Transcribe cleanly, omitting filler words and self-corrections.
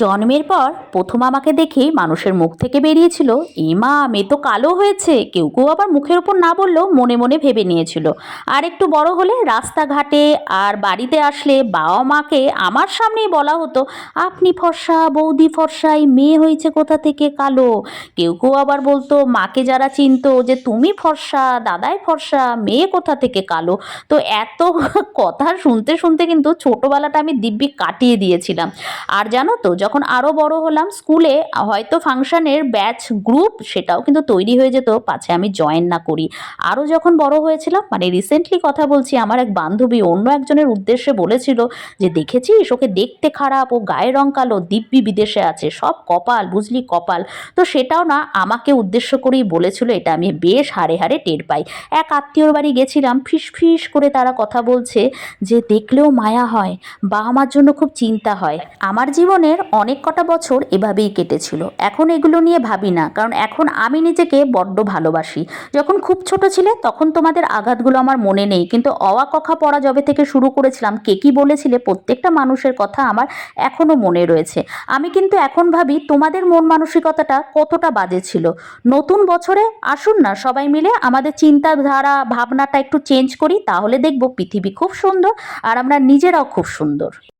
জন্মের পর প্রথম আমাকে দেখেই মানুষের মুখ থেকে বেরিয়েছিল, এ মা মেয়ে তো কালো হয়েছে। কেউ কেউ আবার মুখের ওপর না বললেও মনে মনে ভেবে নিয়েছিল। আর একটু বড় হলে রাস্তাঘাটে আর বাড়িতে আসলে বাবা মাকে আমার সামনেই বলা হতো, আপনি ফর্সা, বৌদি ফর্সা, এই মেয়ে হয়েছে কোথা থেকে কালো। কেউ কেউ আবার বলতো, মাকে যারা চিনতো, যে তুমি ফর্সা, দাদাই ফর্সা, মেয়ে কোথা থেকে কালো। তো এত কথা শুনতে শুনতে কিন্তু ছোটবেলাটা আমি দিব্যি কাটিয়ে দিয়েছিলাম। আর জানো তো, যখন আরও বড় হলাম, স্কুলে হয়তো ফাংশনের ব্যাচ গ্রুপ সেটাও কিন্তু তৈরি হয়ে যেত, পাছে আমি জয়েন না করি। আরও যখন বড় হয়েছিলাম, মানে রিসেন্টলি কথা বলছি, আমার এক বান্ধবী অন্য একজনের উদ্দেশ্যে বলেছিল যে দেখেছিস ওকে, দেখতে খারাপ, ও গায়ের রং কালো, দিব্যি বিদেশে আছে, সব কপাল, বুঝলি কপাল। তো সেটাও না আমাকে উদ্দেশ্য করেই বলেছিল, এটা আমি বেশ হাড়ে হাড়ে টের পাই। এক আত্মীয়র বাড়ি গেছিলাম, ফিস ফিস করে তারা কথা বলছে যে দেখলেও মায়া হয়, বাবা মার জন্য খুব চিন্তা হয়। আমার জীবনের অনেক কটা বছর এভাবেই কেটেছিল। এখন এগুলো নিয়ে ভাবি না, কারণ এখন আমি নিজেকে বড্ড ভালোবাসি। যখন খুব ছোট ছিলে তখন তোমাদের আঘাতগুলো আমার মনে নেই, কিন্তু অ আ ক খ পড়া যবে থেকে শুরু করেছিলাম, কে কী বলেছিলে প্রত্যেকটা মানুষের কথা আমার এখনও মনে রয়েছে। আমি কিন্তু এখন ভাবি তোমাদের মন মানসিকতাটা কতটা বাজে ছিল। নতুন বছরে আসুন না সবাই মিলে আমাদের চিন্তাধারা ভাবনাটা একটু চেঞ্জ করি, তাহলে দেখব পৃথিবী খুব সুন্দর আর আমরা নিজেরাও খুব সুন্দর।